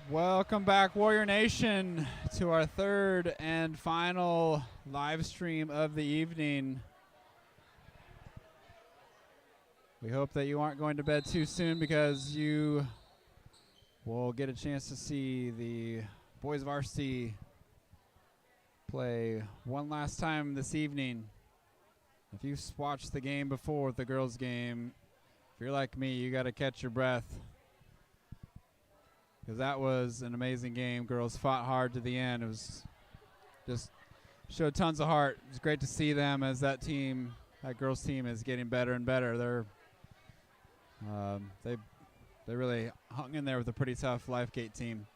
Welcome back, Warrior Nation, to our third and final live stream of the evening. We hope that you aren't going to bed too soon because you will get a chance to see the boys varsity play one last time this evening. If you've watched the game before with the girls' game, if you're like me, you got to catch your breath, because that was an amazing game. Girls fought hard to the end. It was just showed tons of heart. It was great to see them as that team, that girls team, is getting better and better. They really hung in there with a pretty tough Lifegate team.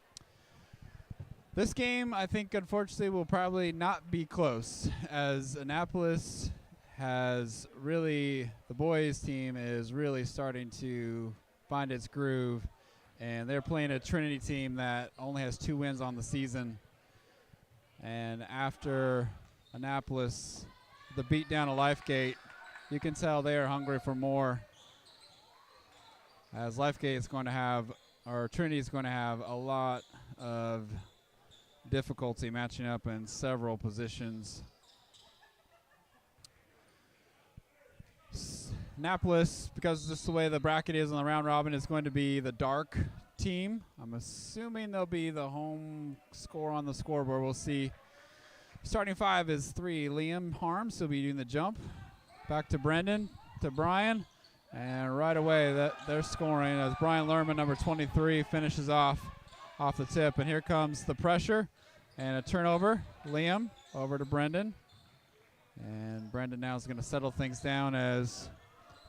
This game, I think, unfortunately, will probably not be close, as Annapolis has really, the boys team is really starting to find its groove. And they're playing a Trinity team that only has 2 wins on the season. And after Annapolis, the beat down of Lifegate, you can tell they are hungry for more. As Lifegate is going to have, or Trinity is going to have, a lot of difficulty matching up in several positions. Annapolis, because just the way the bracket is on the round robin, is going to be the dark team. I'm assuming they'll be the home score on the scoreboard. We'll see. Starting 5 is 3. Liam Harms, he'll be doing the jump. Back to Brendan, to Brian. And right away, they're scoring as Brian Lerman, number 23, finishes off the tip. And here comes the pressure and a turnover. Liam over to Brendan. And Brendan now is going to settle things down as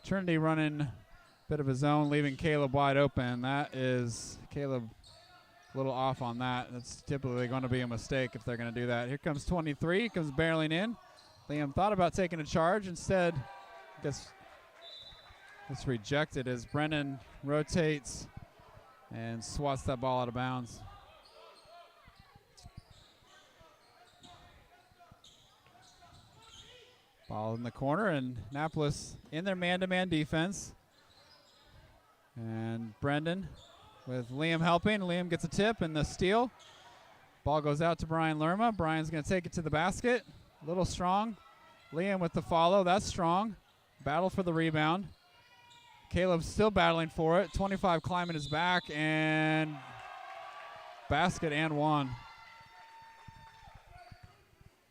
Trinity running a bit of his own, leaving Caleb wide open. That is Caleb a little off on that. That's typically going to be a mistake if they're going to do that. Here comes 23, comes barreling in. Liam thought about taking a charge. Instead, gets rejected as Brendan rotates and swats that ball out of bounds. Ball in the corner, and Annapolis in their man-to-man defense. And Brendan with Liam helping. Liam gets a tip and the steal. Ball goes out to Brian Lerma. Brian's going to take it to the basket. A little strong. Liam with the follow. That's strong. Battle for the rebound. Caleb's still battling for it. 25 climbing his back, and basket and one.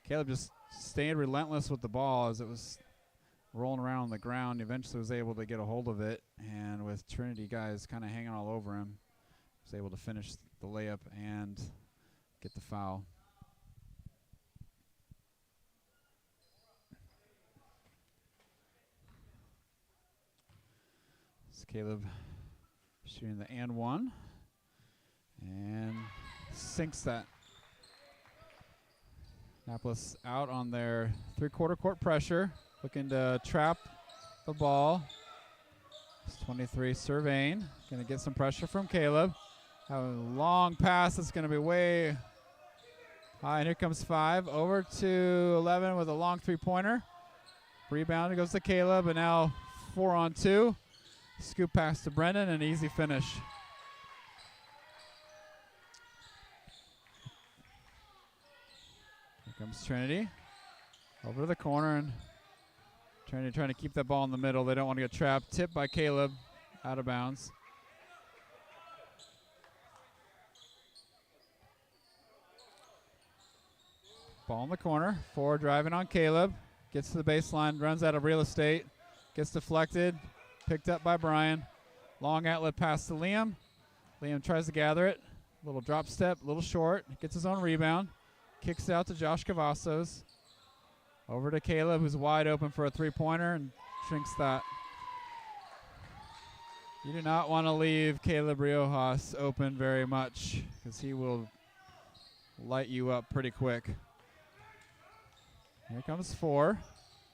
Caleb just stayed relentless with the ball as it was rolling around on the ground. Eventually was able to get a hold of it, and with Trinity guys kind of hanging all over him, was able to finish the layup and get the foul. So Caleb shooting the and one and sinks that. Annapolis out on their 3/4 court pressure, looking to trap the ball. It's 23 surveying, going to get some pressure from Caleb. Have a long pass that's going to be way high, and here comes 5 over to 11 with a long 3-pointer. Rebound, it goes to Caleb, and now 4-on-2. Scoop pass to Brendan, and easy finish. Comes Trinity over to the corner, and Trinity trying to keep that ball in the middle. They don't want to get trapped. Tipped by Caleb, out of bounds. Ball in the corner. 4 driving on Caleb. Gets to the baseline, runs out of real estate. Gets deflected. Picked up by Brian. Long outlet pass to Liam. Liam tries to gather it. Little drop step, a little short. Gets his own rebound. Kicks it out to Josh Cavazos. Over to Caleb, who's wide open for a 3-pointer, and shrinks that. You do not want to leave Caleb Riojas open very much, because he will light you up pretty quick. Here comes 4.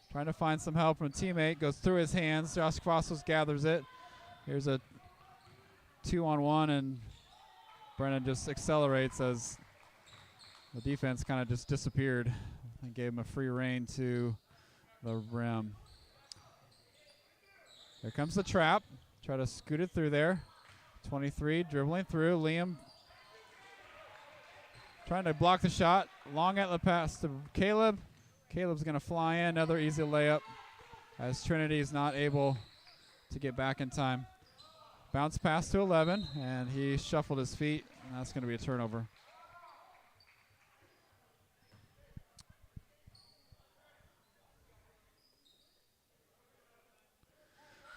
Trying to find some help from a teammate. Goes through his hands. Josh Cavazos gathers it. Here's a 2-on-1, and Brennan just accelerates as the defense kind of just disappeared and gave him a free rein to the rim. Here comes the trap. Try to scoot it through there. 23 dribbling through. Liam Trying to block the shot. Long outlet pass to Caleb. Caleb's going to fly in. Another easy layup as Trinity is not able to get back in time. Bounce pass to 11, and he shuffled his feet, and that's going to be a turnover.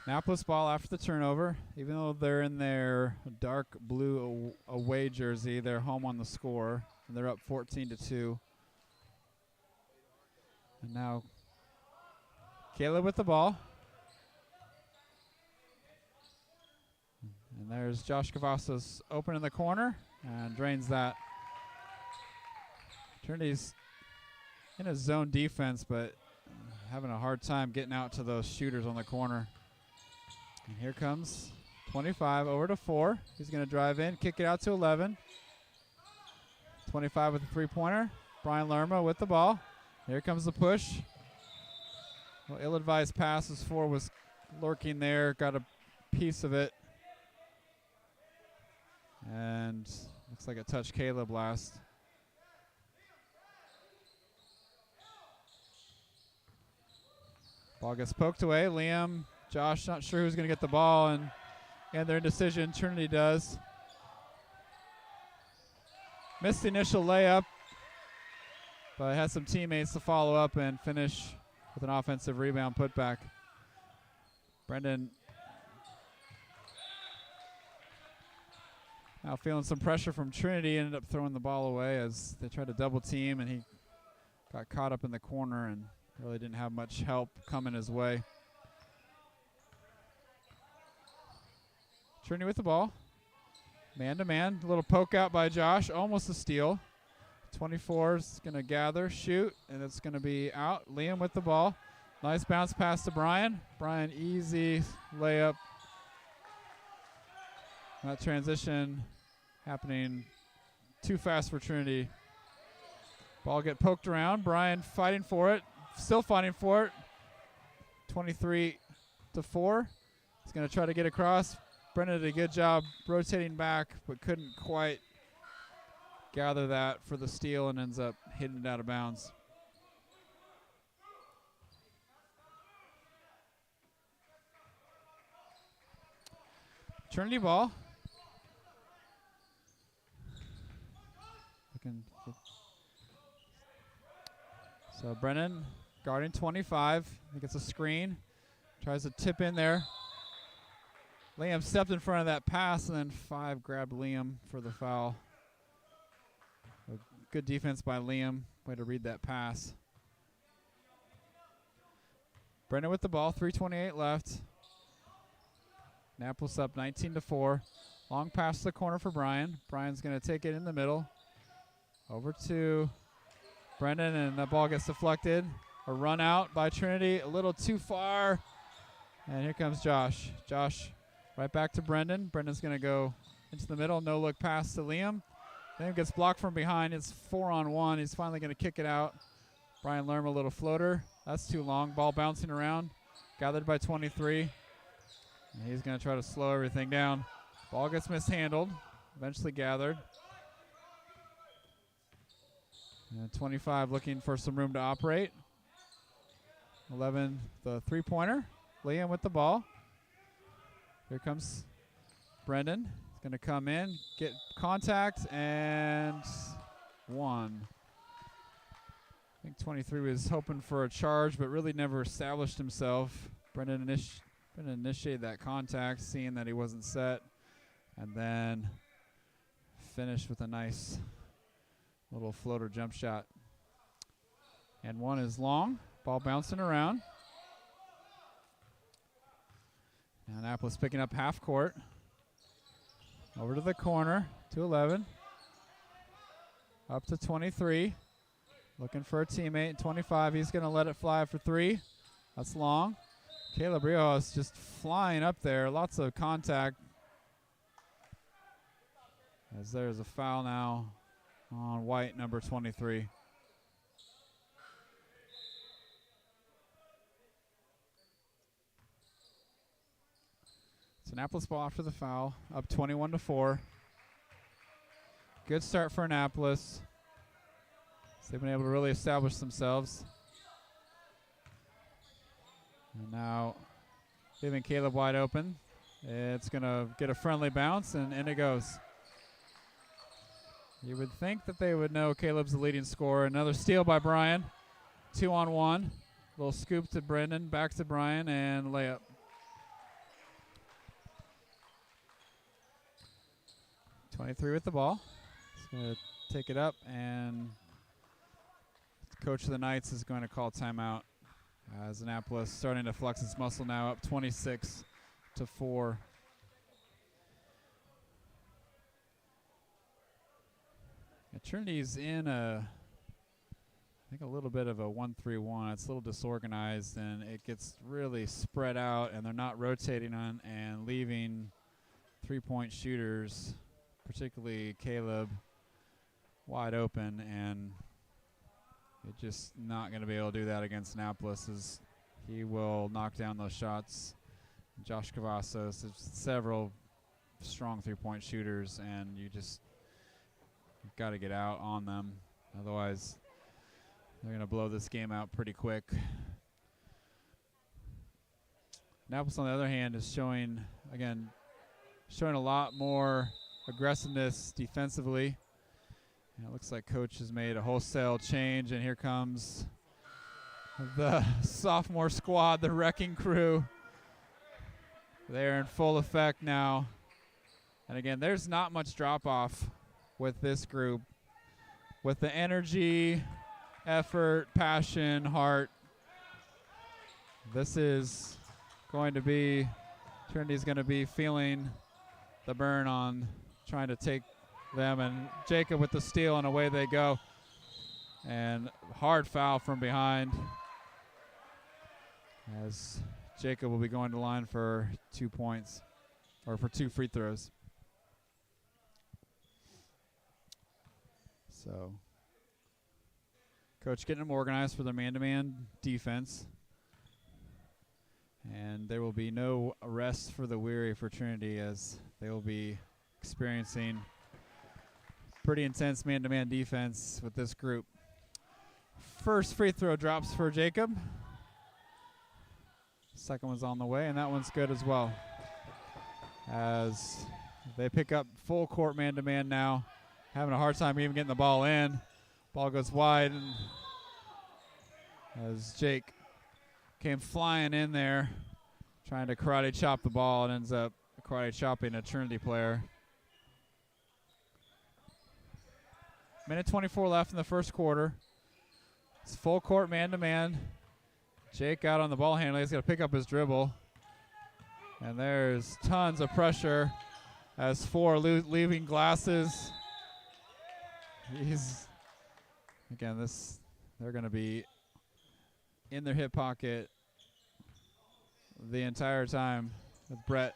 Annapolis ball after the turnover. Even though they're in their dark blue away jersey, they're home on the score, and they're up 14-2. And now Caleb with the ball. And there's Josh Cavazos open in the corner and drains that. Trinity's in a zone defense, but having a hard time getting out to those shooters on the corner. And here comes 25 over to 4. He's going to drive in, kick it out to 11. 25 with a three-pointer. Brian Lerma with the ball. Here comes the push. Well, ill-advised pass as 4 was lurking there. Got a piece of it. And looks like it touched Caleb last. Ball gets poked away. Liam, Josh not sure who's going to get the ball, and their indecision. Trinity does. Missed the initial layup, but had some teammates to follow up and finish with an offensive rebound putback. Brendan now feeling some pressure from Trinity, ended up throwing the ball away as they tried to double team, and he got caught up in the corner and really didn't have much help coming his way. Trinity with the ball. Man-to-man, a little poke out by Josh, almost a steal. 24 is going to gather, shoot, and it's going to be out. Liam with the ball. Nice bounce pass to Brian. Brian, easy layup. That transition happening too fast for Trinity. Ball get poked around. Brian fighting for it. Still fighting for it. 23-4. He's going to try to get across. Brendan did a good job rotating back, but couldn't quite gather that for the steal and ends up hitting it out of bounds. Trinity ball. So Brennan guarding 25. He gets a screen. Tries to tip in there. Liam stepped in front of that pass, and then 5 grabbed Liam for the foul. A good defense by Liam. Way to read that pass. Brennan with the ball. 3:28 left. Annapolis up 19-4. Long pass to the corner for Brian. Brian's going to take it in the middle. Over to Brendan, and the ball gets deflected. A run out by Trinity, a little too far. And here comes Josh. Josh right back to Brendan. Brendan's going to go into the middle. No look pass to Liam. Then gets blocked from behind. It's 4-on-1. He's finally going to kick it out. Brian Lerma, a little floater. That's too long. Ball bouncing around. Gathered by 23. And he's going to try to slow everything down. Ball gets mishandled. Eventually gathered. And 25 looking for some room to operate. 11, the three-pointer. Liam with the ball. Here comes Brendan. He's going to come in, get contact, and 1. I think 23 was hoping for a charge, but really never established himself. Brendan initiated that contact, seeing that he wasn't set, and then finished with a nice little floater jump shot. And 1 is long. Ball bouncing around. Annapolis picking up half court. Over to the corner to 11. Up to 23. Looking for a teammate. 25, he's going to let it fly for 3. That's long. Caleb Rios just flying up there. Lots of contact. As there's a foul now on White, number 23. It's Annapolis ball after the foul, up 21-4. Good start for Annapolis. So they've been able to really establish themselves. And now leaving Caleb wide open. It's going to get a friendly bounce, and in it goes. You would think that they would know Caleb's the leading scorer. Another steal by Brian. 2-on-1. Little scoop to Brendan, back to Brian, and layup. .23 with the ball. He's going to take it up, and coach of the Knights is going to call timeout. As Annapolis starting to flex its muscle now, up 26-4. Trinity's in I think a little bit of a 1-3-1. It's a little disorganized, and it gets really spread out, and they're not rotating on and leaving three-point shooters, particularly Caleb, wide open, and it's just not going to be able to do that against Annapolis, as he will knock down those shots. Josh Cavazos, there's several strong three-point shooters, and you've got to get out on them. Otherwise, they're going to blow this game out pretty quick. Annapolis, on the other hand, is showing a lot more aggressiveness defensively. And it looks like coach has made a wholesale change, and here comes the sophomore squad, the Wrecking Crew. They're in full effect now. And again, there's not much drop-off with this group. With the energy, effort, passion, heart, this is going to be, Trinity's going to be feeling the burn on trying to take them, and Jacob with the steal, and away they go. And hard foul from behind, as Jacob will be going to the line for 2 points, or for 2 free throws. So coach getting them organized for their man-to-man defense. And there will be no rest for the weary for Trinity, as they will be experiencing pretty intense man-to-man defense with this group. First free throw drops for Jacob. Second one's on the way, and that one's good as well. As they pick up full court man-to-man now, having a hard time even getting the ball in. Ball goes wide, and as Jake came flying in there, trying to karate chop the ball, and ends up karate chopping a Trinity player. Minute 24 left in the first quarter. It's full court man-to-man. Jake out on the ball handler. He's got to pick up his dribble. And there's tons of pressure as four leaving glasses. They're going to be in their hip pocket the entire time, with Brett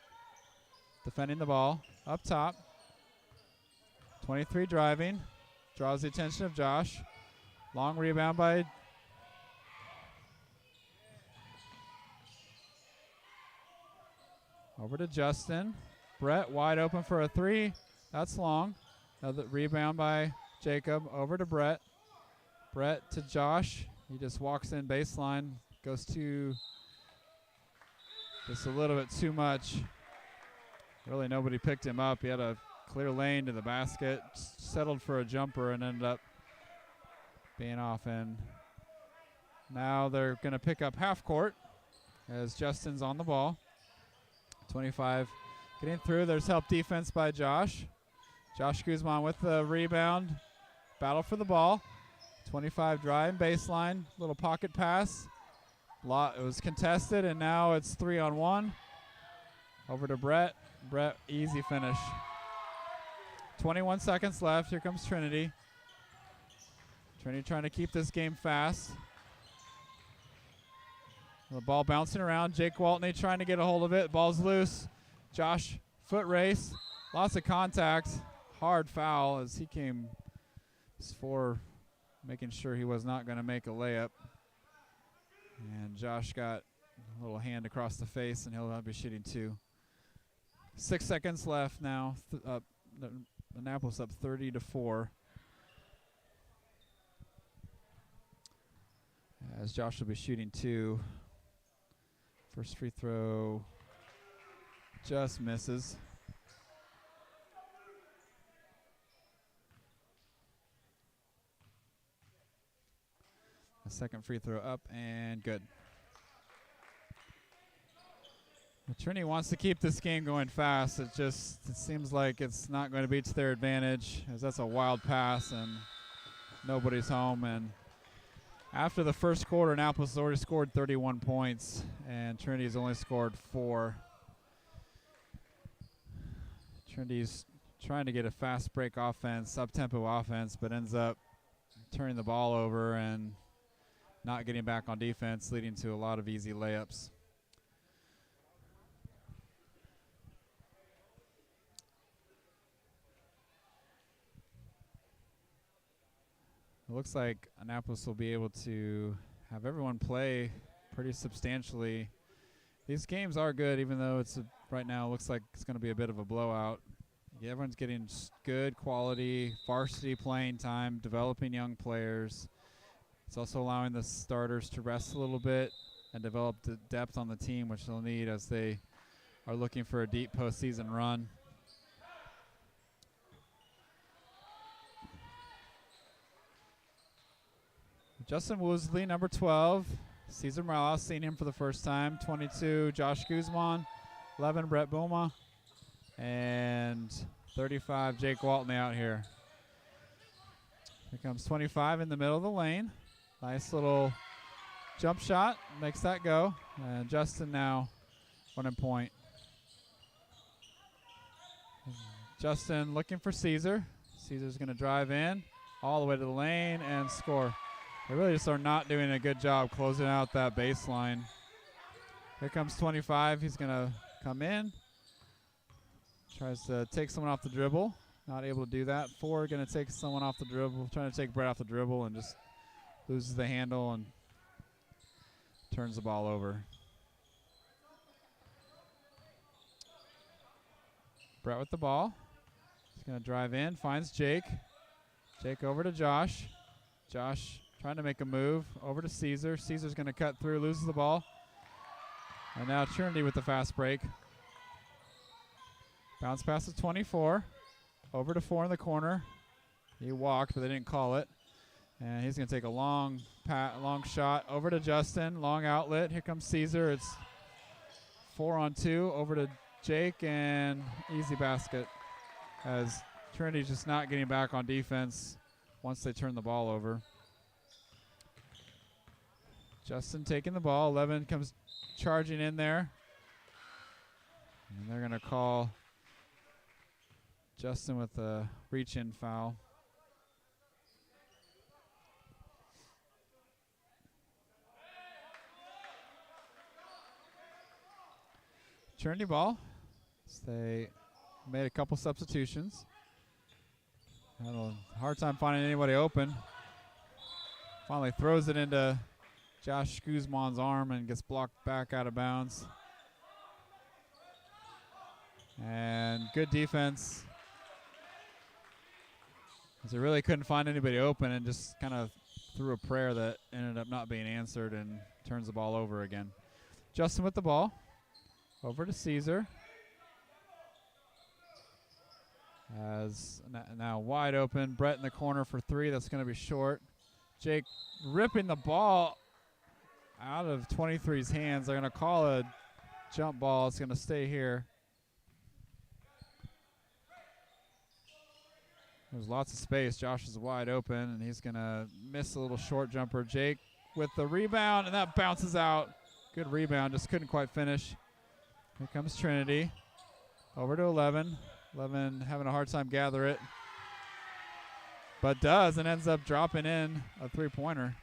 defending the ball up top. 23 driving, draws the attention of Josh. Long rebound by over to Justin. Brett wide open for a three. That's long. Another rebound by Jacob over to Brett. Brett to Josh. He just walks in baseline, goes to just a little bit too much. Really nobody picked him up. He had a clear lane to the basket, settled for a jumper, and ended up being off. And now they're going to pick up half court as Justin's on the ball. 25 getting through. There's help defense by Josh. Josh Guzman with the rebound. Battle for the ball. 25 driving baseline. Little pocket pass. It was contested, and now it's 3-on-1. Over to Brett. Brett, easy finish. 21 seconds left. Here comes Trinity. Trinity trying to keep this game fast. The ball bouncing around. Jake Waltney trying to get a hold of it. Ball's loose. Josh, foot race. Lots of contact. Hard foul as he came for making sure he was not going to make a layup. And Josh got a little hand across the face, and he'll be shooting 2. 6 seconds left now. Annapolis up 30-4. as Josh will be shooting 2. First free throw just misses. The second free throw up and good. Trinity wants to keep this game going fast. It seems like it's not going to be to their advantage, as that's a wild pass and nobody's home. And after the first quarter, Annapolis has already scored 31 points, and Trinity's only scored 4. Trinity's trying to get a fast break offense, up-tempo offense, but ends up turning the ball over and not getting back on defense, leading to a lot of easy layups. It looks like Annapolis will be able to have everyone play pretty substantially. These games are good, even though right now it looks like it's going to be a bit of a blowout. Everyone's getting good quality varsity playing time, developing young players. It's also allowing the starters to rest a little bit and develop the depth on the team, which they'll need as they are looking for a deep postseason run. Justin Woosley, number 12. Cesar Morales, seen him for the first time. 22, Josh Guzman. 11, Brett Boma. And 35, Jake Waltney out here. Here comes 25 in the middle of the lane. Nice little jump shot. Makes that go. And Justin now 1 point. Justin looking for Caesar. Caesar's going to drive in all the way to the lane and score. They really just are not doing a good job closing out that baseline. Here comes 25. He's going to come in. Tries to take someone off the dribble. Not able to do that. 4 going to take someone off the dribble. Trying to take Brett off the dribble and just loses the handle and turns the ball over. Brett with the ball. He's going to drive in. Finds Jake. Jake over to Josh. Josh trying to make a move over to Caesar. Caesar's going to cut through, loses the ball. And now Trinity with the fast break. Bounce pass to 24. Over to 4 in the corner. He walked, but they didn't call it. And he's going to take a long shot over to Justin. Long outlet. Here comes Caesar. It's 4-on-2 over to Jake, and easy basket as Trinity's just not getting back on defense once they turn the ball over. Justin taking the ball. 11 comes charging in there. And they're going to call Justin with a reach-in foul. Trinity ball. They made a couple substitutions. Had a hard time finding anybody open. Finally throws it into Josh Guzman's arm and gets blocked back out of bounds. And good defense, as they really couldn't find anybody open and just kind of threw a prayer that ended up not being answered and turns the ball over again. Justin with the ball. Over to Caesar. As now wide open. Brett in the corner for 3. That's going to be short. Jake ripping the ball out of 23's hands. They're going to call a jump ball. It's going to stay here. There's lots of space. Josh is wide open, and he's going to miss a little short jumper. Jake with the rebound, and that bounces out. Good rebound. Just couldn't quite finish. Here comes Trinity. Over to 11. 11 having a hard time gather it. But does, and ends up dropping in a three-pointer.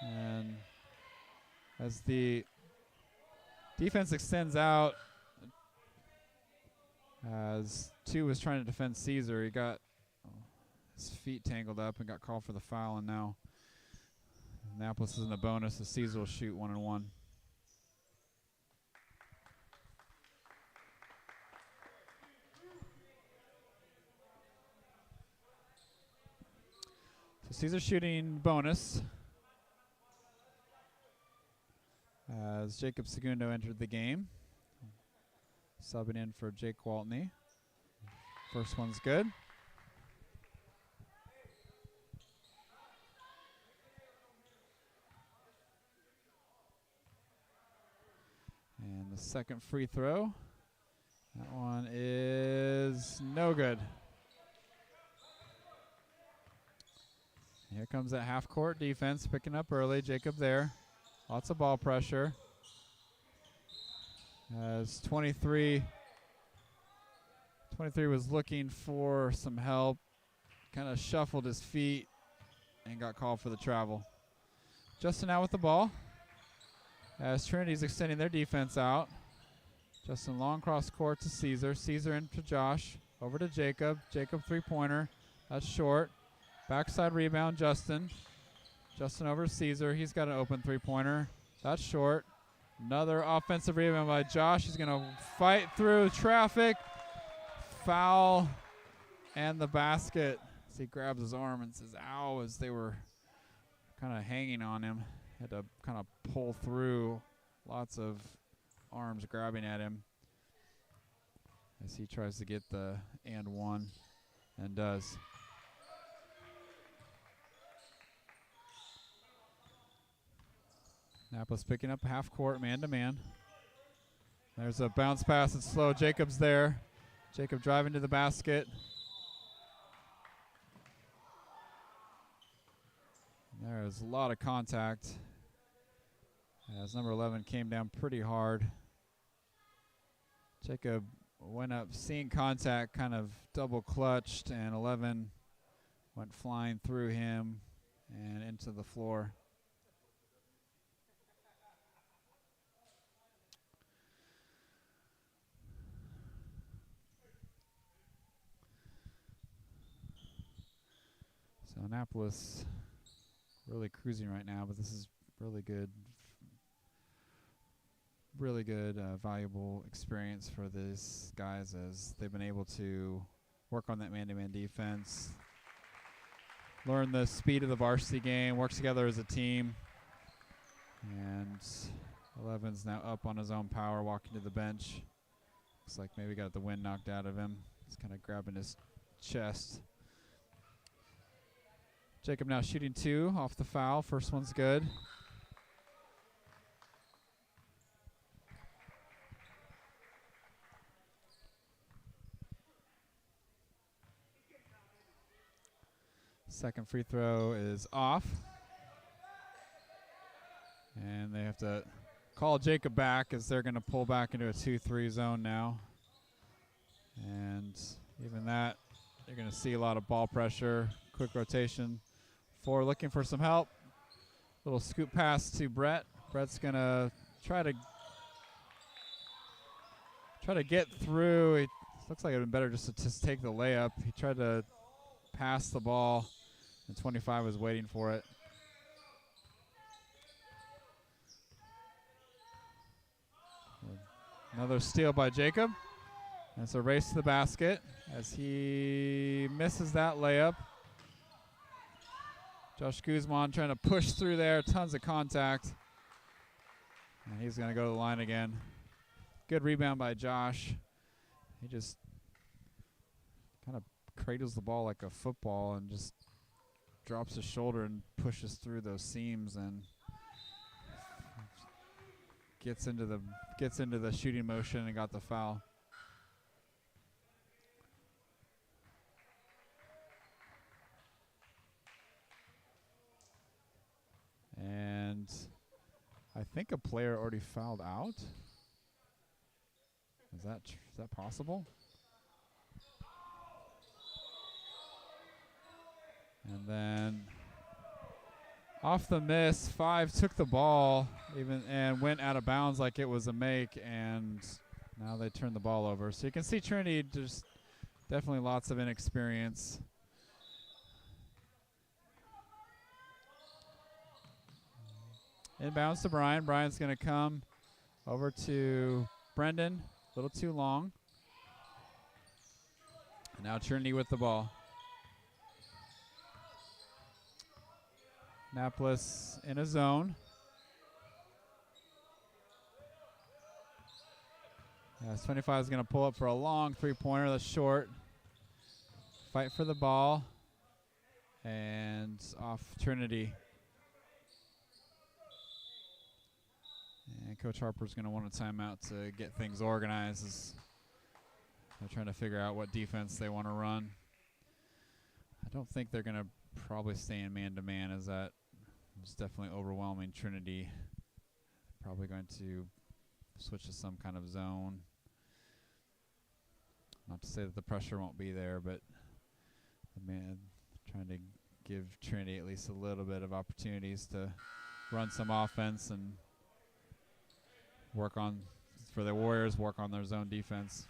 And as the defense extends out, as 2 was trying to defend Caesar, he got his feet tangled up and got called for the foul, and now Annapolis is in the bonus as Caesar will shoot 1-and-1. Caesar shooting bonus as Jacob Segundo entered the game, subbing in for Jake Waltney. First one's good. And the second free throw, that one is no good. Here comes that half-court defense, picking up early. Jacob there. Lots of ball pressure. As 23 was looking for some help, kind of shuffled his feet and got called for the travel. Justin out with the ball as Trinity's extending their defense out. Justin long cross court to Caesar. Caesar into Josh. Over to Jacob. Jacob three-pointer. That's short. Backside rebound, Justin. Justin over to Caesar. He's got an open three-pointer. That's short. Another offensive rebound by Josh. He's going to fight through traffic. Foul and the basket. As he grabs his arm and says, ow, as they were kind of hanging on him. Had to kind of pull through. Lots of arms grabbing at him as he tries to get the and one, and does. Annapolis picking up half court, man-to-man. There's a bounce pass. It's slow. Jacob's there. Jacob driving to the basket. There's a lot of contact as number 11 came down pretty hard. Jacob went up, seeing contact, kind of double clutched, and 11 went flying through him and into the floor. So Annapolis really cruising right now, but this is really good valuable experience for these guys as they've been able to work on that man-to-man defense, learn the speed of the varsity game, work together as a team. And 11's now up on his own power, walking to the bench. Looks like maybe got the wind knocked out of him. He's kind of grabbing his chest. Jacob now shooting two off the foul. First one's good. Second free throw is off. And they have to call Jacob back as they're going to pull back into a 2-3 zone now. And even that, you're going to see a lot of ball pressure, quick rotation. Four looking for some help. Little scoop pass to Brett. Brett's going to try to get through. It looks like it would have been better just to take the layup. He tried to pass the ball, and 25 was waiting for it. Another steal by Jacob. And it's a race to the basket as he misses that layup. Josh Guzman trying to push through there. Tons of contact. And he's going to go to the line again. Good rebound by Josh. He just kind of cradles the ball like a football and just drops his shoulder and pushes through those seams and gets into the shooting motion and got the foul. And I think a player already fouled out. Is that possible? And then off the miss, 5 took the ball and went out of bounds like it was a make, and now they turn the ball over. So you can see Trinity just definitely lots of inexperience. Inbounds to Brian. Brian's going to come over to Brendan. A little too long. And now Trinity with the ball. Annapolis in a zone. As 25 is going to pull up for a long three-pointer. That's short. Fight for the ball. And off Trinity. And Coach Harper's going to want a timeout to get things organized as they're trying to figure out what defense they want to run. I don't think they're going to probably stay in man-to-man, as that was definitely overwhelming Trinity. Probably going to switch to some kind of zone. Not to say that the pressure won't be there, but the man trying to give Trinity at least a little bit of opportunities to run some offense and work on, for the Warriors, work on their zone defense.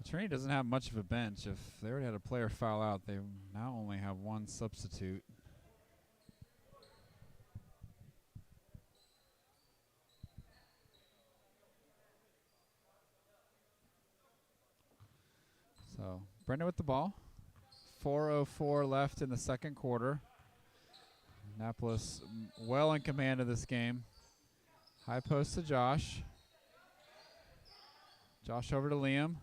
Trinity doesn't have much of a bench. If they already had a player foul out, they now only have one substitute. So Brendan with the ball. 4:04 left in the second quarter. Annapolis well in command of this game. High post to Josh. Josh over to Liam.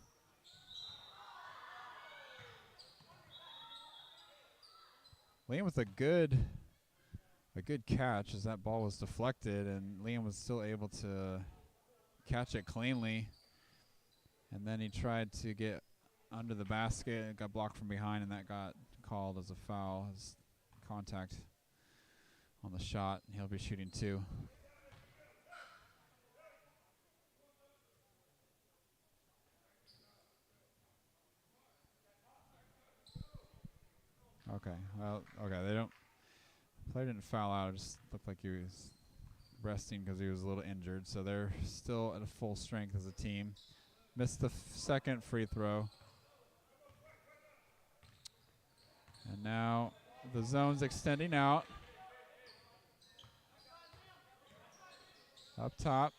Liam with a good catch as that ball was deflected, and Liam was still able to catch it cleanly. And then he tried to get under the basket and got blocked from behind, and that got called as a foul, as contact on the shot. He'll be shooting two. Okay, well, okay, they don't, player didn't foul out, it just looked like he was resting because he was a little injured, so they're still at a full strength as a team. Missed the second free throw. And now the zone's extending out. Up top.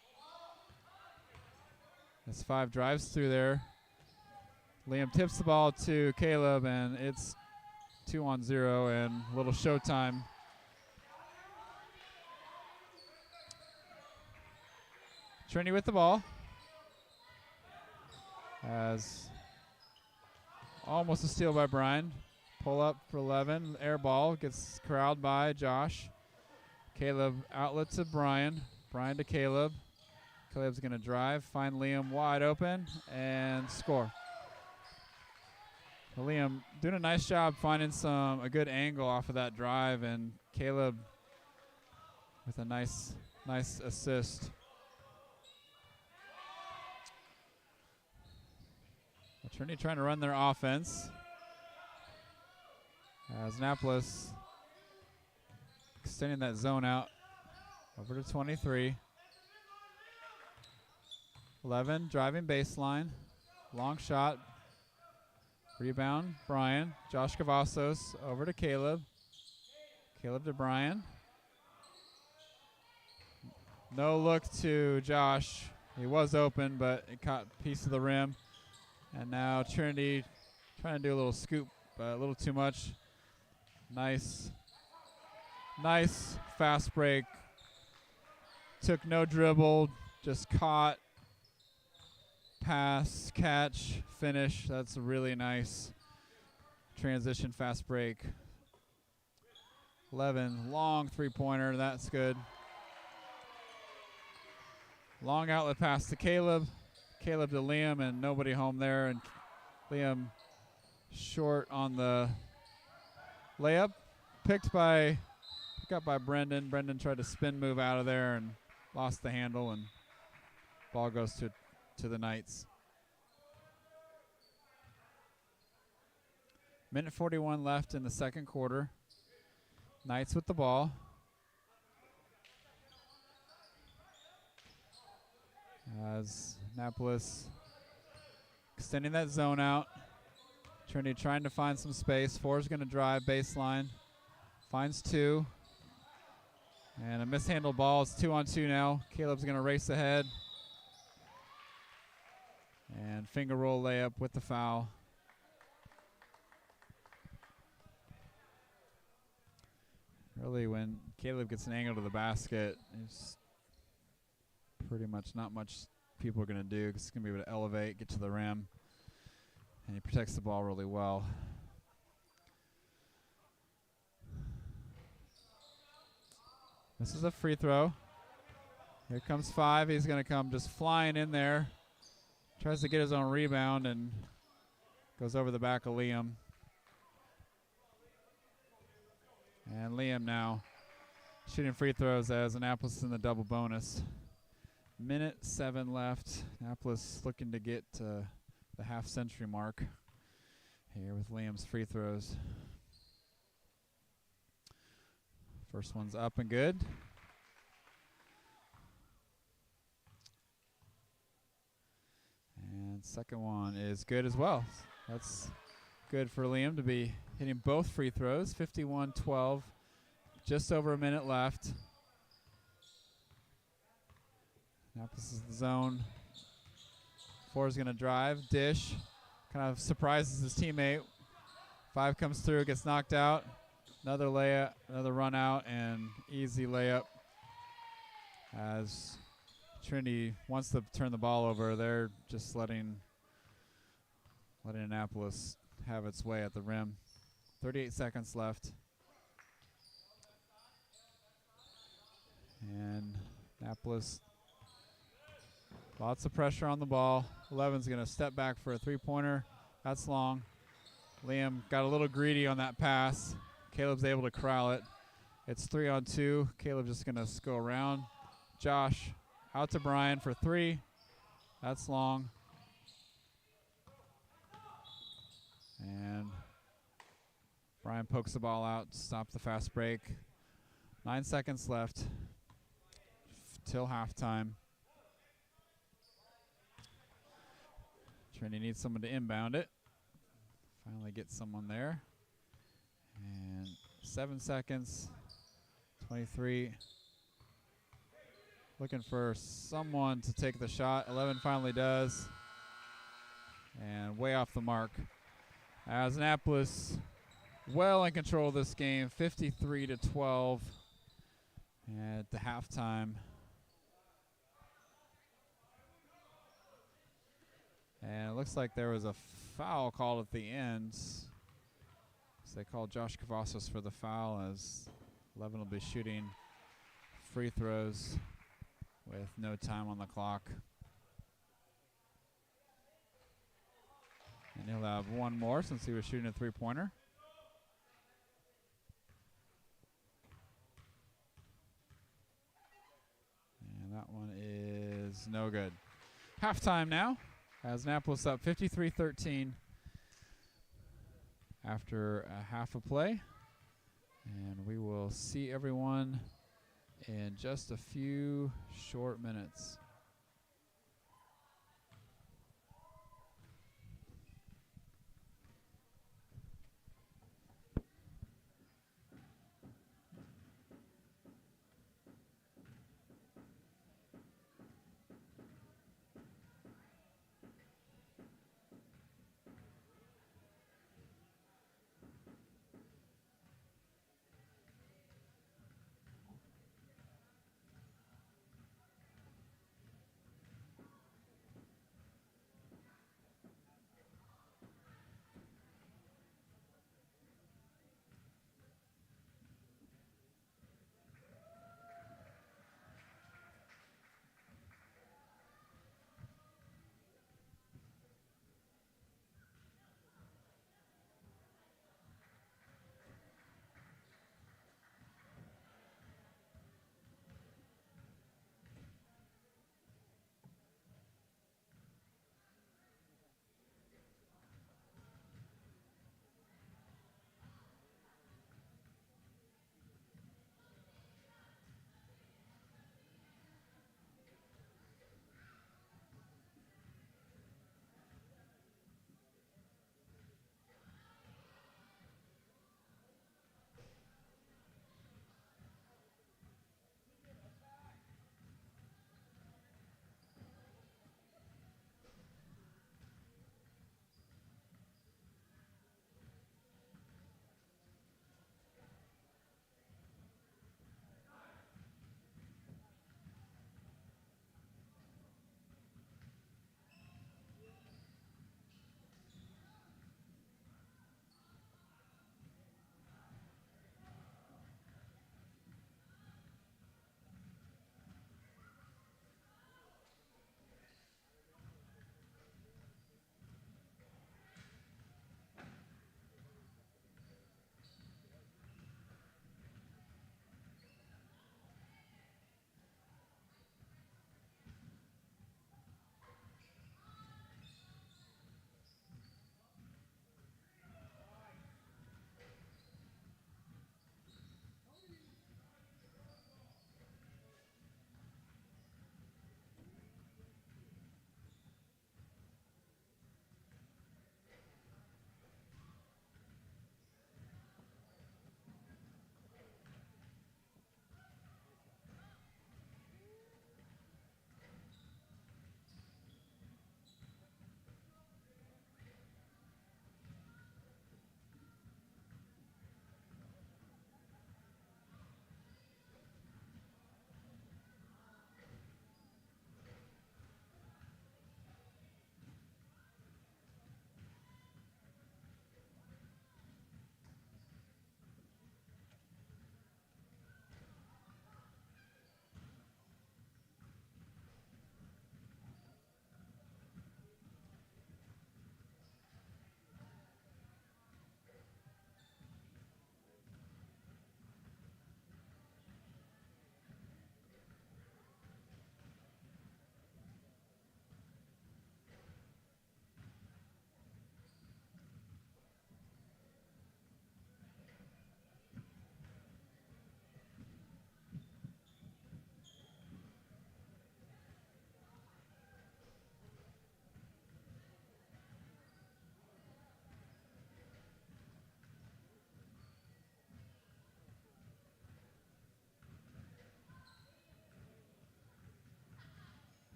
As 5 drives through there. Liam tips the ball to Caleb, and it's 2-on-0 and a little showtime. Trinity with the ball. As almost a steal by Brian. Pull up for 11. Air ball gets corralled by Josh. Caleb outlet to Brian. Brian to Caleb. Caleb's going to drive, find Liam wide open, and score. Liam doing a nice job finding a good angle off of that drive, and Caleb with a nice assist. Trinity trying to run their offense. As Annapolis extending that zone out over to 23. 11 driving baseline. Long shot. Rebound, Brian. Josh Cavazos over to Caleb. Caleb to Brian. No look to Josh. He was open, but it caught a piece of the rim. And now Trinity trying to do a little scoop, but a little too much. Nice fast break. Took no dribble, just caught, pass, catch, finish. That's a really nice transition fast break. 11, long three-pointer, that's good. Long outlet pass to Caleb. Caleb to Liam, and nobody home there. And Liam short on the layup. Picked up by Brendan. Brendan tried to spin move out of there and lost the handle, and ball goes to the Knights. Minute 41 left in the second quarter. Knights with the ball. As Annapolis extending that zone out. Trinity trying to find some space. 4 is going to drive baseline. Finds 2. And a mishandled ball. It's 2-on-2 now. Caleb's going to race ahead. And finger roll layup with the foul. Really, when Caleb gets an angle to the basket, it's pretty much not much people are going to do because he's going to be able to elevate, get to the rim, and he protects the ball really well. This is a free throw. Here comes 5. He's going to come just flying in there. Tries to get his own rebound and goes over the back of Liam. And Liam now shooting free throws as Annapolis is in the double bonus. Minute 7 left. Annapolis looking to get to the half-century mark here with Liam's free throws. First one's up and good. And second one is good as well. That's good for Liam to be hitting both free throws. 51-12. Just over a minute left. Annapolis is the zone. 4 is going to drive. Dish. Kind of surprises his teammate. 5 comes through, gets knocked out. Another layup, another run out, and easy layup. As Trinity wants to turn the ball over, they're just letting Annapolis have its way at the rim. 38 seconds left. And Annapolis, lots of pressure on the ball. 11's going to step back for a three-pointer. That's long. Liam got a little greedy on that pass. Caleb's able to corral it. It's 3-on-2. Caleb just going to go around. Josh out to Brian for 3. That's long. And Brian pokes the ball out to stop the fast break. 9 seconds left till halftime. Trinity needs someone to inbound it. Finally get someone there. And 7 seconds. 23. Looking for someone to take the shot. 11 finally does. And way off the mark. As Annapolis well in control of this game. 53-12 at the halftime. And it looks like there was a foul called at the end. So they called Josh Cavazos for the foul as 11 will be shooting free throws with no time on the clock. And he'll have one more since he was shooting a three-pointer. And that one is no good. Halftime now. As Annapolis up 53-13 after a half a play. And we will see everyone in just a few short minutes.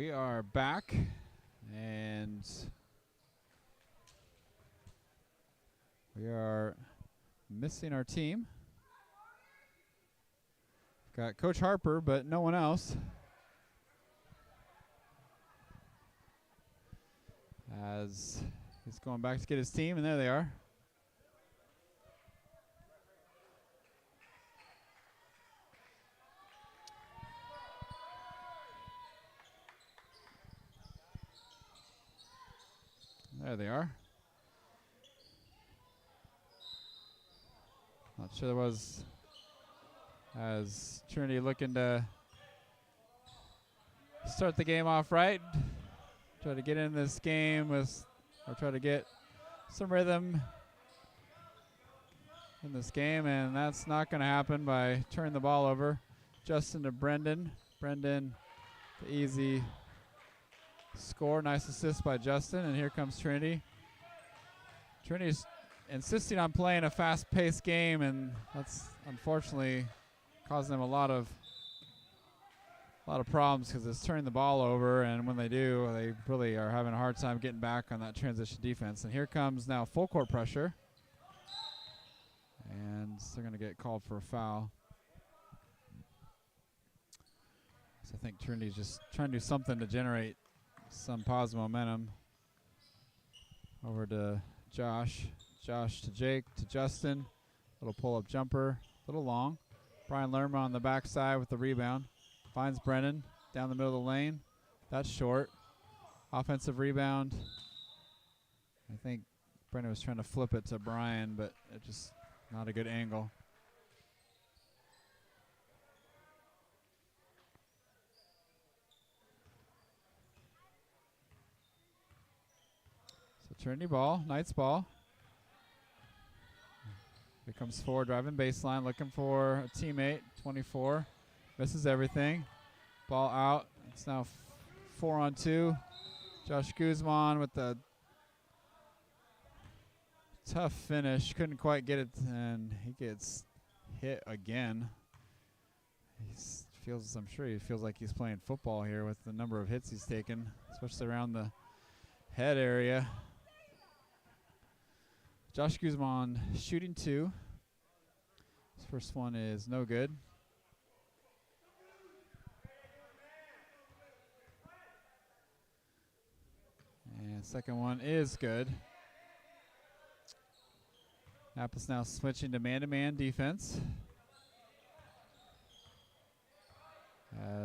We are back, and we are missing our team. Got Coach Harper, but no one else. As he's going back to get his team, and there they are. There they are. Not sure there was, as Trinity looking to start the game off right. Try to get in this game or try to get some rhythm in this game, and that's not going to happen by turning the ball over. Justin to Brendan. Brendan, the easy score. Nice assist by Justin, and here comes Trinity. Trinity's insisting on playing a fast-paced game, and that's unfortunately causing them a lot of problems because it's turning the ball over, and when they do, they really are having a hard time getting back on that transition defense. And here comes now full court pressure, and they're going to get called for a foul. So I think Trinity's just trying to do something to generate some positive momentum. Over to Josh. Josh to Jake, to Justin. Little pull-up jumper, a little long. Brian Lerma on the backside with the rebound. Finds Brennan down the middle of the lane. That's short. Offensive rebound. I think Brennan was trying to flip it to Brian, but it just not a good angle. So Trinity ball, Knights ball. Here comes forward, driving baseline, looking for a teammate. 24, misses everything. Ball out. It's now 4-on-2. Josh Guzman with the tough finish. Couldn't quite get it, and he gets hit again. I'm sure he feels like he's playing football here with the number of hits he's taken, especially around the head area. Josh Guzman shooting 2. His first one is no good. And second one is good. Annapolis now switching to man-to-man defense.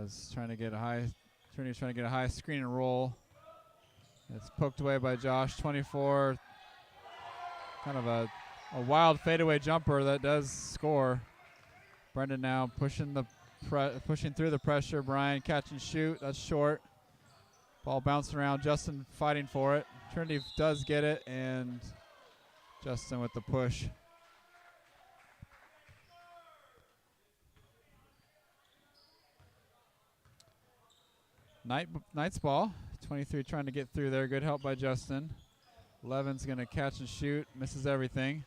As Trinity's trying to get a high screen and roll. It's poked away by Josh. 24. Kind of a wild fadeaway jumper that does score. Brendan now pushing through the pressure. Brian catch and shoot. That's short. Ball bouncing around. Justin fighting for it. Trinity does get it, and Justin with the push. Knights ball. 23 trying to get through there. Good help by Justin. 11's going to catch and shoot. Misses everything.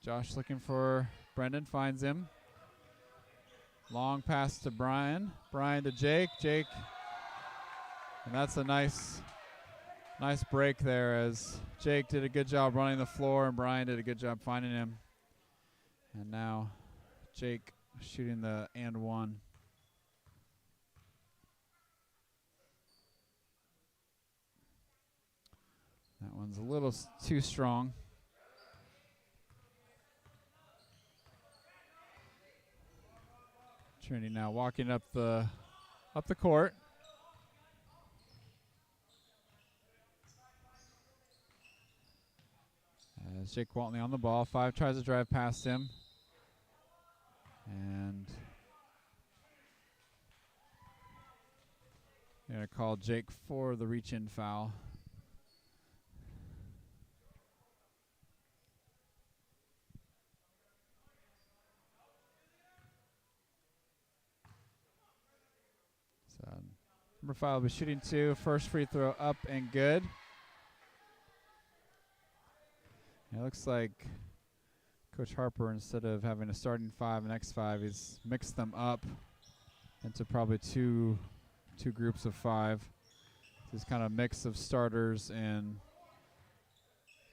Josh looking for Brendan. Finds him. Long pass to Brian. Brian to Jake. Jake. And that's a nice break there as Jake did a good job running the floor and Brian did a good job finding him. And now Jake shooting the and one. That one's a little too strong. Trinity now walking up the court. As Jake Waltley on the ball. 5 tries to drive past him. And they're going to call Jake for the reach-in foul. So number 5 will be shooting 2. First free throw up and good. It looks like Coach Harper, instead of having a starting 5 and X5, he's mixed them up into probably two two groups of 5. This kind of mix of starters and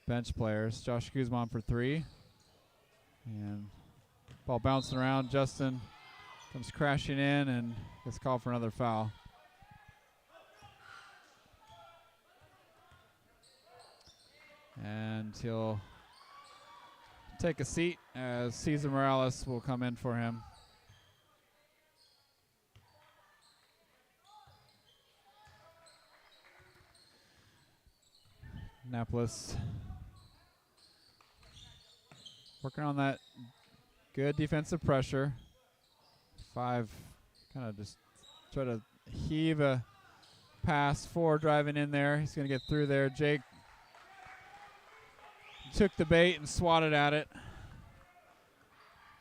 bench players. Josh Guzman for 3. And ball bouncing around. Justin comes crashing in and gets called for another foul. And he'll take a seat as Cesar Morales will come in for him. Annapolis working on that good defensive pressure. 5 kind of just try to heave a pass. 4 driving in there. He's going to get through there. Jake took the bait and swatted at it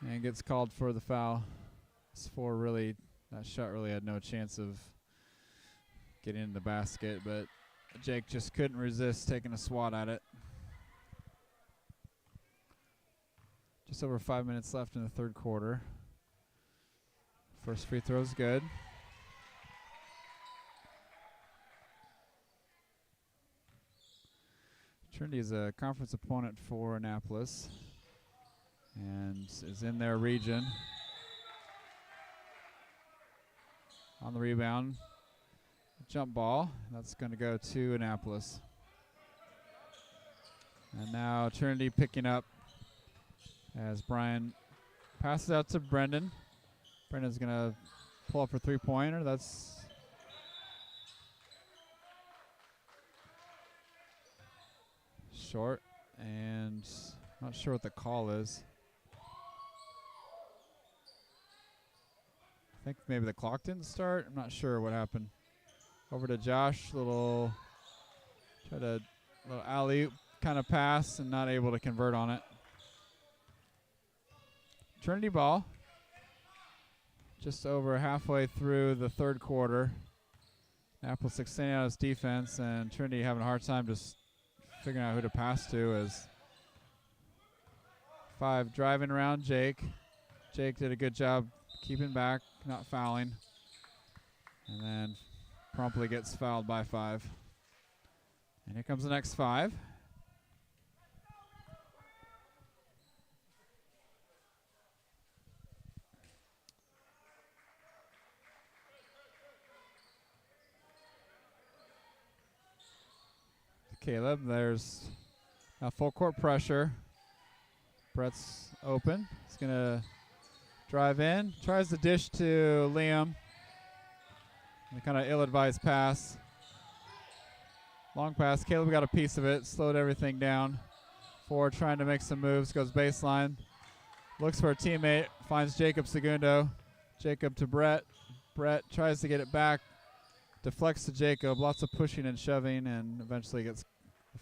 and gets called for the foul. This 4 really, that shot really had no chance of getting in the basket, but Jake just couldn't resist taking a swat at it. Just over 5 minutes left in the third quarter. First free throw's good. Trinity is a conference opponent for Annapolis and is in their region. On the rebound, jump ball. That's going to go to Annapolis. And now Trinity picking up as Brian passes out to Brendan. Brendan's going to pull up for three-pointer. That's short, and not sure what the call is. I think maybe the clock didn't start. I'm not sure what happened. Over to Josh, little alley-oop kind of pass and not able to convert on it. Trinity ball. Just over halfway through the third quarter. Annapolis extending out its defense, and Trinity having a hard time just figuring out who to pass to as 5 driving around Jake. Jake did a good job keeping back, not fouling. And then promptly gets fouled by 5. And here comes the next 5. Caleb, there's now full court pressure. Brett's open. He's going to drive in. Tries to dish to Liam. Kind of ill-advised pass. Long pass. Caleb got a piece of it. Slowed everything down. Ford trying to make some moves. Goes baseline. Looks for a teammate. Finds Jacob Segundo. Jacob to Brett. Brett tries to get it back. Deflects to Jacob. Lots of pushing and shoving, and eventually the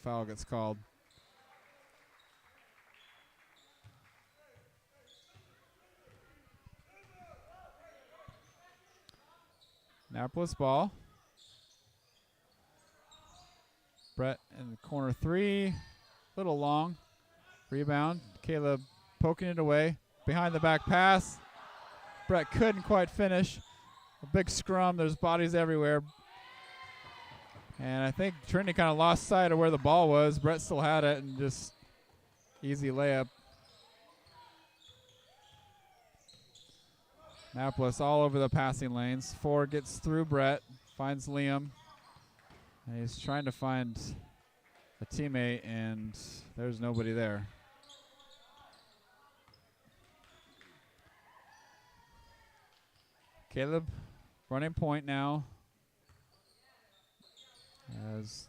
foul gets called. Annapolis ball. Brett in the corner 3. Little long. Rebound. Caleb poking it away. Behind the back pass. Brett couldn't quite finish. A big scrum. There's bodies everywhere. And I think Trinity kind of lost sight of where the ball was. Brett still had it, and just easy layup. Annapolis all over the passing lanes. Ford gets through Brett, finds Liam. And he's trying to find a teammate, and there's nobody there. Caleb running point now. As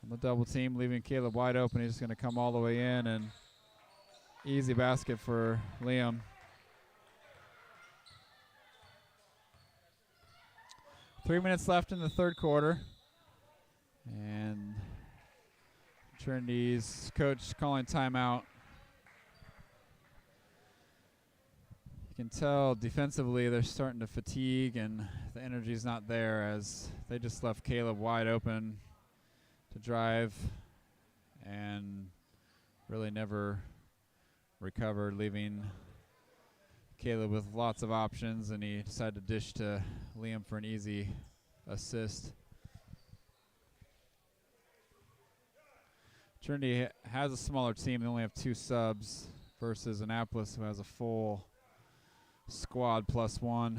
on the double team, leaving Caleb wide open. He's going to come all the way in, and easy basket for Liam. Three minutes left in the third quarter. And Trinity's coach calling timeout. You can tell defensively they're starting to fatigue, and the energy's not there as they just left Caleb wide open to drive and really never recovered, leaving Caleb with lots of options, and he decided to dish to Liam for an easy assist. Trinity has a smaller team. They only have 2 subs versus Annapolis, who has a full squad plus 1.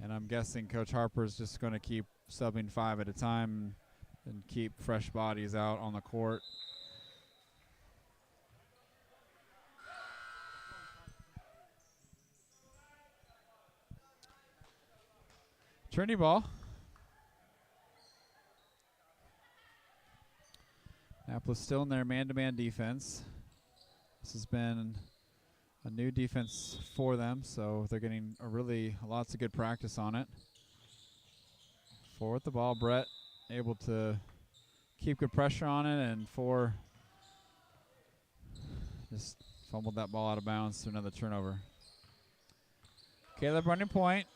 And I'm guessing Coach Harper is just going to keep subbing 5 at a time and keep fresh bodies out on the court. Trinity ball. Annapolis still in their man-to-man defense. This has been a new defense for them, so they're getting lots of good practice on it. 4 with the ball. Brett able to keep good pressure on it, and 4 just fumbled that ball out of bounds to another turnover. Caleb running point.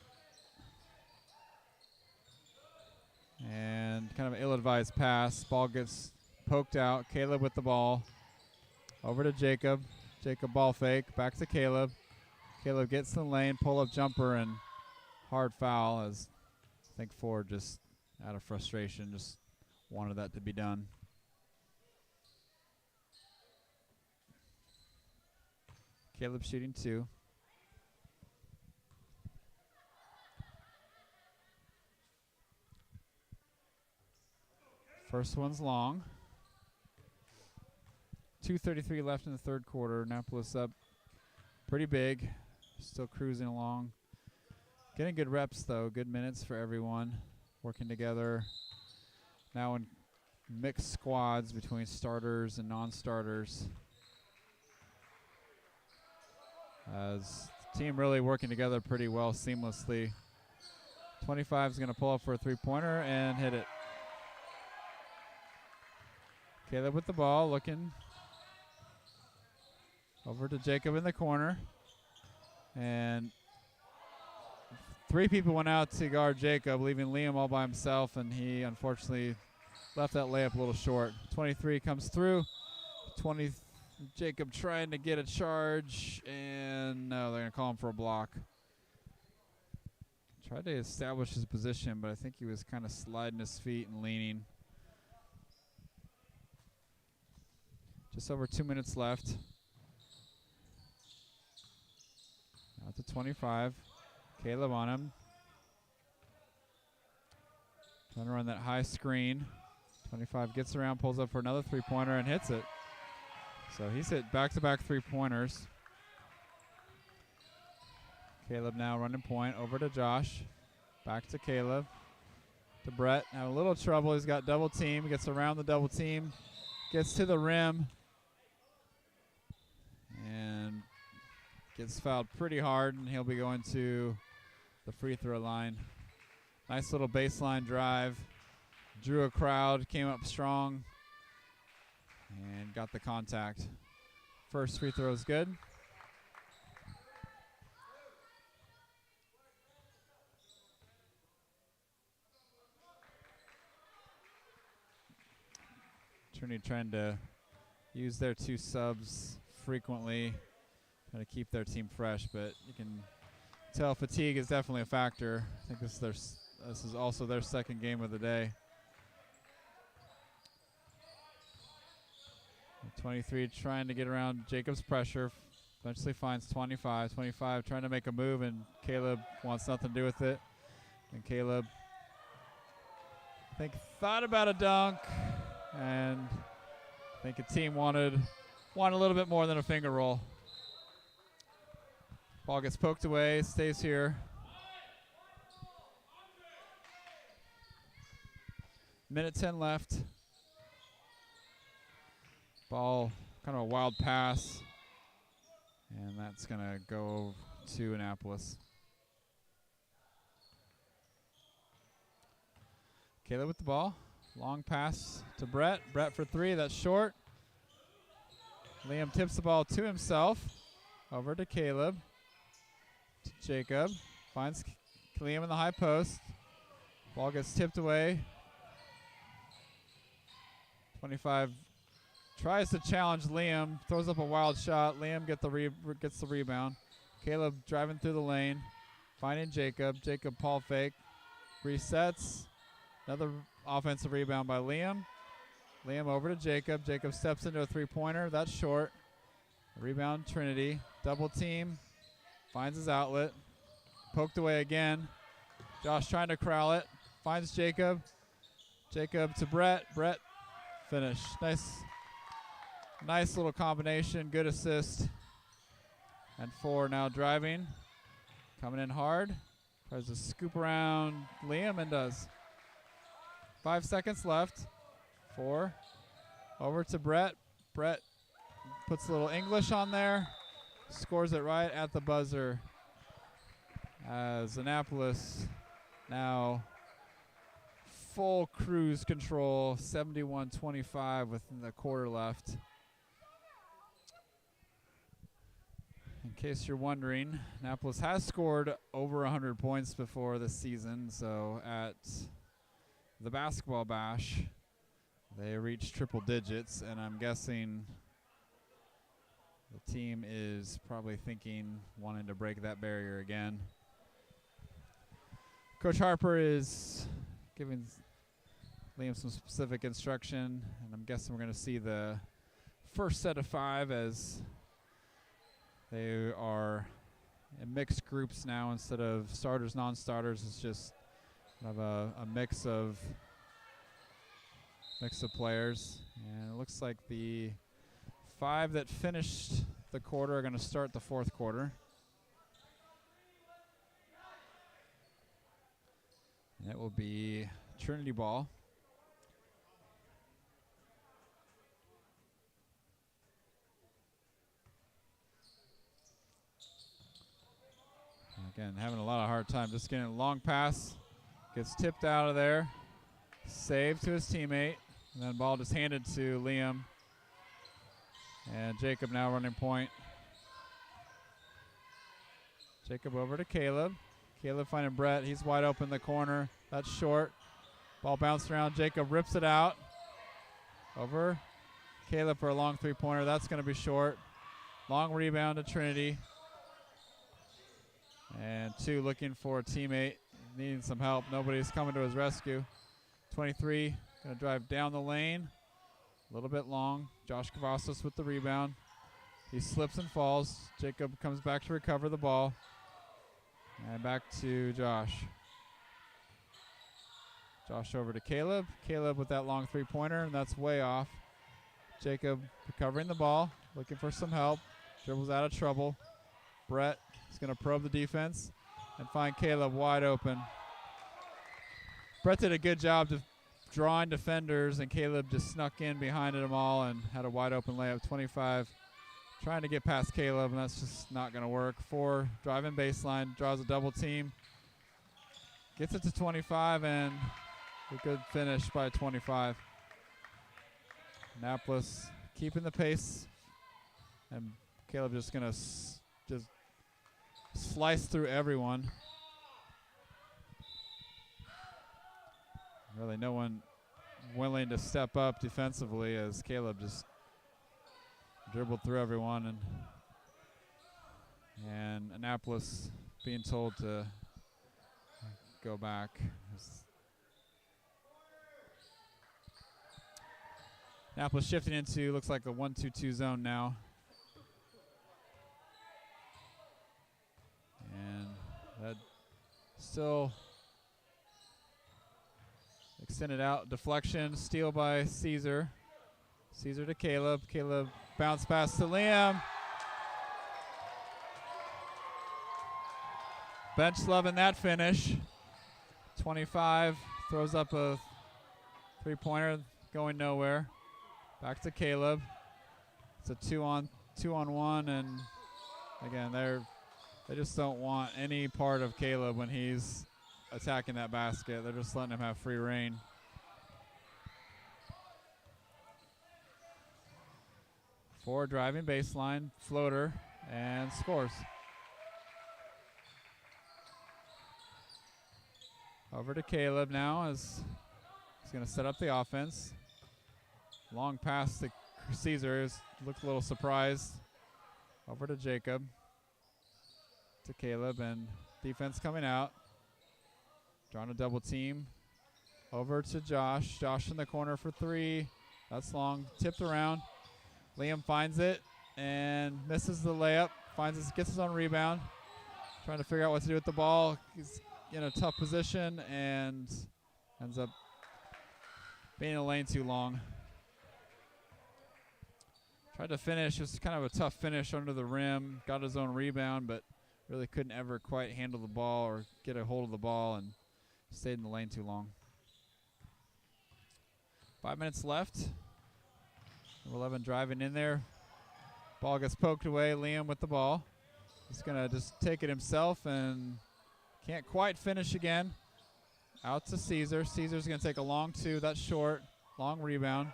And kind of an ill-advised pass. Ball gets poked out. Caleb with the ball. Over to Jacob. Jacob ball fake. Back to Caleb. Caleb gets in the lane. Pull-up jumper and hard foul, as I think Ford just out of frustration just wanted that to be done. Caleb shooting 2. First one's long. 2:33 left in the third quarter. Annapolis up pretty big. Still cruising along. Getting good reps, though. Good minutes for everyone. Working together. Now in mixed squads between starters and non-starters. As the team really working together pretty well seamlessly. 25 is going to pull up for a 3-pointer and hit it. Caleb with the ball, looking over to Jacob in the corner. And 3 people went out to guard Jacob, leaving Liam all by himself, and he unfortunately left that layup a little short. 23 comes through. Jacob trying to get a charge, and no, they're going to call him for a block. Tried to establish his position, but I think he was kind of sliding his feet and leaning. Just over 2 minutes left. Out to 25. Caleb on him. Trying to run that high screen. 25 gets around, pulls up for another 3-pointer, and hits it. So he's hit back-to-back 3-pointers. Caleb now running point over to Josh. Back to Caleb. To Brett. Now a little trouble. He's got double team. Gets around the double team. Gets to the rim. And gets fouled pretty hard, and he'll be going to the free throw line. Nice little baseline drive. Drew a crowd, came up strong, and got the contact. First free throw is good. Trinity trying to use their 2 subs frequently, trying to keep their team fresh, but you can tell fatigue is definitely a factor. I think this is also their second game of the day. 23 trying to get around Jacob's pressure. Eventually finds 25. 25 trying to make a move, and Caleb wants nothing to do with it. And Caleb, I think, thought about a dunk, and I think the team wanted a little bit more than a finger roll. Ball gets poked away, stays here. Minute 10 left. Ball, kind of a wild pass, and that's going to go to Annapolis. Caleb with the ball. Long pass to Brett. Brett for 3, that's short. Liam tips the ball to himself. Over to Caleb. To Jacob. Finds Liam in the high post. Ball gets tipped away. 25 tries to challenge Liam. Throws up a wild shot. Liam gets the rebound. Caleb driving through the lane, finding Jacob. Jacob Paul fake, resets. Another offensive rebound by Liam. Liam over to Jacob. Jacob steps into a three-pointer. That's short. Rebound Trinity. Double team. Finds his outlet. Poked away again. Josh trying to corral it. Finds Jacob. Jacob to Brett. Brett finish. Nice little combination. Good assist. And 4 now driving. Coming in hard. Tries to scoop around Liam and does. 5 seconds left. 4. Over to Brett. Brett puts a little English on there. Scores it right at the buzzer. As Annapolis now full cruise control. 71-25 with the quarter left. In case you're wondering, Annapolis has scored over 100 points before this season. So at the basketball bash, they reached triple digits, and I'm guessing the team is probably wanting to break that barrier again. Coach Harper is giving Liam some specific instruction, and I'm guessing we're going to see the first set of 5 as they are in mixed groups now instead of starters, non-starters. It's just kind of a mix of players, and it looks like the 5 that finished the quarter are going to start the fourth quarter. And it will be Trinity ball. Again, having a lot of hard time just getting a long pass. Gets tipped out of there. Saved to his teammate. And then ball just handed to Liam. And Jacob now running point. Jacob over to Caleb. Caleb finding Brett. He's wide open in the corner. That's short. Ball bounced around. Jacob rips it out. Over. Caleb for a long three-pointer. That's going to be short. Long rebound to Trinity. And 2 looking for a teammate. Needing some help. Nobody's coming to his rescue. 23 going to drive down the lane. A little bit long. Josh Cavazos with the rebound. He slips and falls. Jacob comes back to recover the ball. And back to Josh. Josh over to Caleb. Caleb with that long three-pointer, and that's way off. Jacob recovering the ball, looking for some help. Dribbles out of trouble. Brett is going to probe the defense and find Caleb wide open. Brett did a good job of drawing defenders, and Caleb just snuck in behind them all and had a wide open layup. 25 trying to get past Caleb, and that's just not going to work. 4 driving baseline, draws a double team. Gets it to 25, and a good finish by 25. Annapolis keeping the pace, and Caleb just going to just slice through everyone. Really no one willing to step up defensively as Caleb just dribbled through everyone, and Annapolis being told to go back. Annapolis shifting into looks like a 1-2-2 zone now. And that still extended out. Deflection, steal by Caesar. Caesar to Caleb. Caleb bounce pass to Liam. Bench loving that finish. 25 throws up a three-pointer going nowhere. Back to Caleb. It's a 2-on-1, and again, they just don't want any part of Caleb when he's attacking that basket. They're just letting him have free reign. Four driving baseline, floater, and scores. Over to Caleb now as he's going to set up the offense. Long pass to Caesar. Looked a little surprised. Over to Jacob. to Caleb, and defense coming out. Drawing a double team. Over to Josh. Josh in the corner for three. That's long. Tipped around. Liam finds it and misses the layup. Gets his own rebound. Trying to figure out what to do with the ball. He's in a tough position and ends up being in the lane too long. Tried to finish. It was kind of a tough finish under the rim. Got his own rebound, but really couldn't ever quite handle the ball or get a hold of the ball and stayed in the lane too long. 5 minutes left. Number 11 driving in there. Ball gets poked away. Liam with the ball. He's going to just take it himself and can't quite finish again. Out to Caesar. Caesar's going to take a long two. That's short. Long rebound.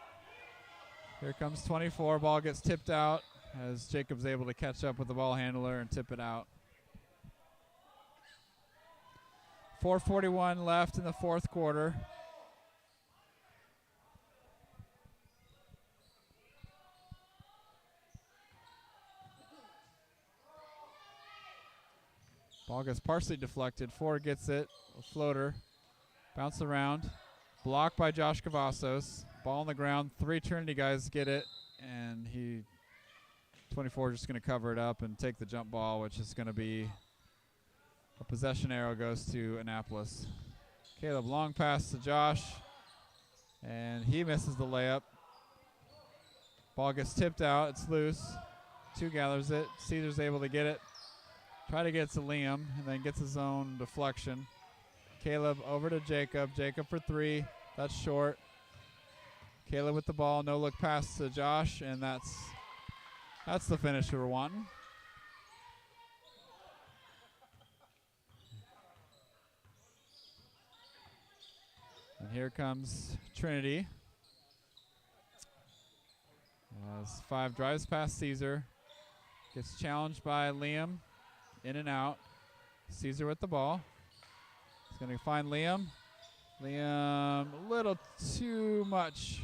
Here comes 24. Ball gets tipped out as Jacob's able to catch up with the ball handler and tip it out. 4:41 left in the fourth quarter. Ball gets partially deflected. Ford gets it. A floater. Bounce around. Blocked by Josh Cavazos. Ball on the ground. Three Trinity guys get it. And 24 just going to cover it up and take the jump ball, which is going to be a possession arrow goes to Annapolis. Caleb, long pass to Josh. And he misses the layup. Ball gets tipped out. It's loose. Two gathers it. Caesar's able to get it. Try to get to Liam, and then gets his own deflection. Caleb over to Jacob. Jacob for three. That's short. Caleb with the ball. No look pass to Josh, and that's the finish we were wanting. And here comes Trinity. As 5 drives past Caesar. Gets challenged by Liam. In and out. Caesar with the ball. He's going to find Liam. Liam a little too much.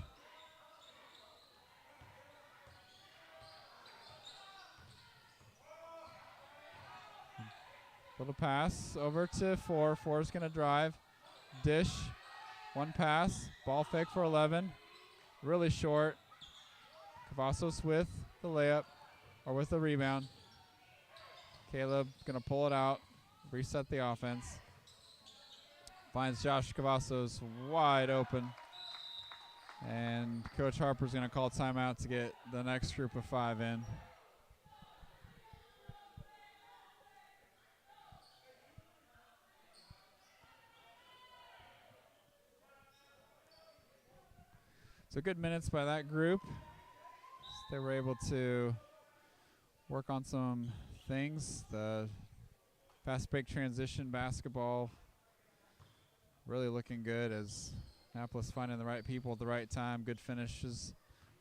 Little pass over to 4. 4 is going to drive. Dish. One pass. Ball fake for 11. Really short. Cavazos with the layup or with the rebound. Caleb going to pull it out, reset the offense. Finds Josh Cavazos wide open. And Coach Harper's going to call timeout to get the next group of 5 in. So good minutes by that group. They were able to work on some things. The fast break transition basketball really looking good as Annapolis finding the right people at the right time. Good finishes.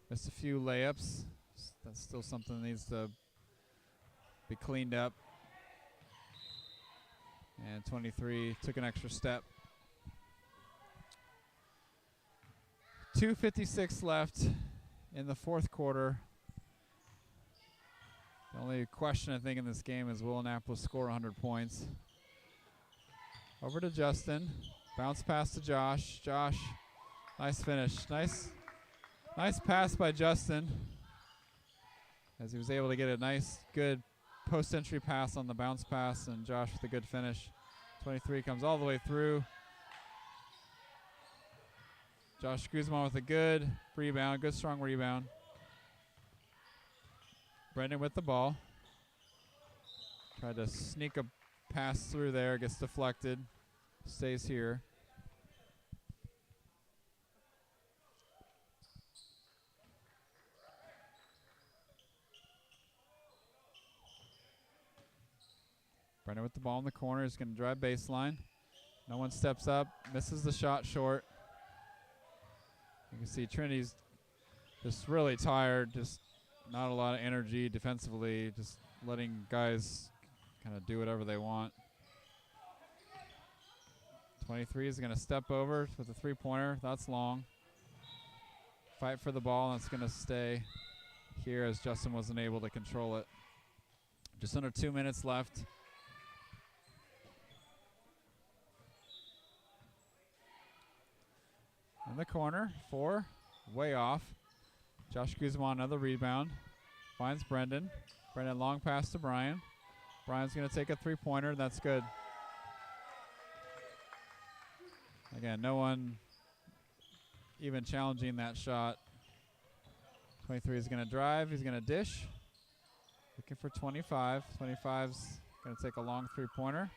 Missed a few layups. That's still something that needs to be cleaned up. And 23 took an extra step. 2:56 left in the fourth quarter. The only question I think in this game is will Annapolis score 100 points? Over to Justin. Bounce pass to Josh. Josh, nice finish. Nice pass by Justin as he was able to get a nice, good post-entry pass on the bounce pass, and Josh with a good finish. 23 comes all the way through. Josh Guzman with a good rebound, good strong rebound. Brendan with the ball. Tried to sneak a pass through there, gets deflected, stays here. Brendan with the ball in the corner is going to drive baseline. No one steps up, misses the shot short. You can see Trinity's just really tired, just not a lot of energy defensively, just letting guys kind of do whatever they want. 23 is going to step over with a three-pointer. That's long. Fight for the ball, and it's going to stay here as Justin wasn't able to control it. Just under 2 minutes left. the corner. 4. Way off. Josh Guzman, another rebound. Finds Brendan. Brendan, long pass to Brian. Brian's going to take a three-pointer. That's good. Again, no one even challenging that shot. 23 is going to drive. He's going to dish. Looking for 25. 25's going to take a long three-pointer.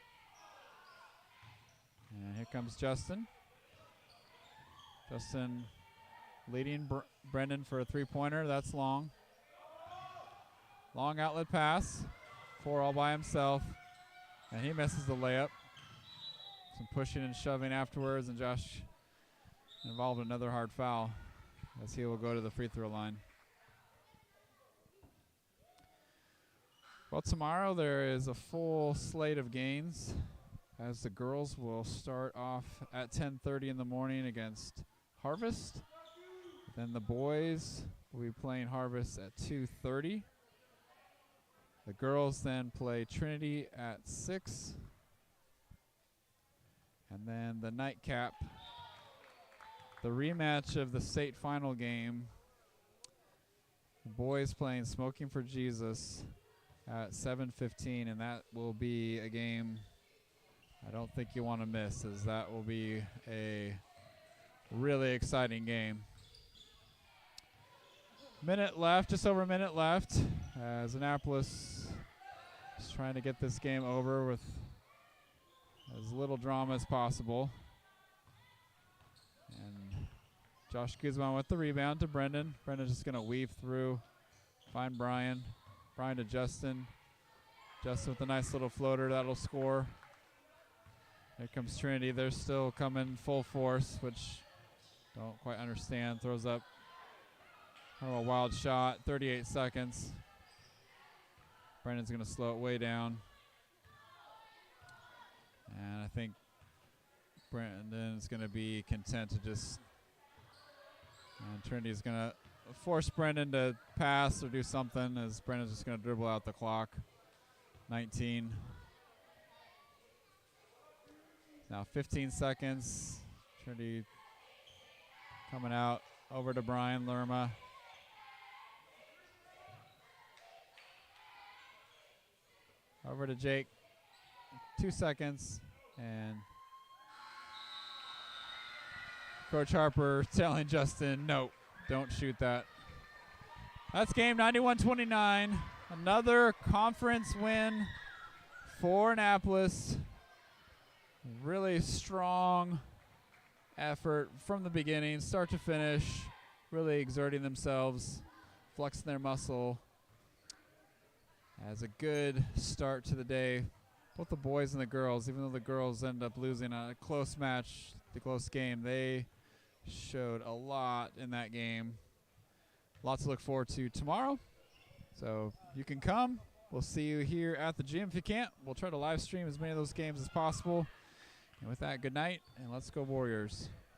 And here comes Justin. Justin leading Brendan for a three-pointer. That's long. Long outlet pass. 4 all by himself. And he misses the layup. Some pushing and shoving afterwards, and Josh involved in another hard foul as he will go to the free throw line. Well, tomorrow there is a full slate of games as the girls will start off at 10:30 in the morning against Harvest. Then the boys will be playing Harvest at 2:30. The girls then play Trinity at 6. And then the nightcap, the rematch of the state final game. The boys playing Smoking for Jesus at 7:15, and that will be a game I don't think you want to miss, as that will be a really exciting game. Minute left, just over a minute left, as Annapolis is trying to get this game over with as little drama as possible. And Josh Guzman with the rebound to Brendan. Brendan's just going to weave through, find Brian. Brian to Justin. Justin with a nice little floater that'll score. Here comes Trinity. They're still coming full force, which don't quite understand. Throws up kind of a wild shot. 38 seconds. Brendan's going to slow it way down. And I think Brendan's going to be content to just, and Trinity's going to force Brendan to pass or do something, as Brendan's just going to dribble out the clock. 19. Now 15 seconds. Trinity coming out over to Brian Lerma. Over to Jake. 2 seconds, and Coach Harper telling Justin, no, don't shoot that. That's game 91-29. Another conference win for Annapolis. Really strong effort from the beginning, start to finish, really exerting themselves, flexing their muscle. As a good start to the day. Both the boys and the girls, even though the girls end up losing a close match, the close game, they showed a lot in that game. Lots to look forward to tomorrow. So you can come. We'll see you here at the gym. If you can't, we'll try to live stream as many of those games as possible. And with that, good night, and let's go Warriors.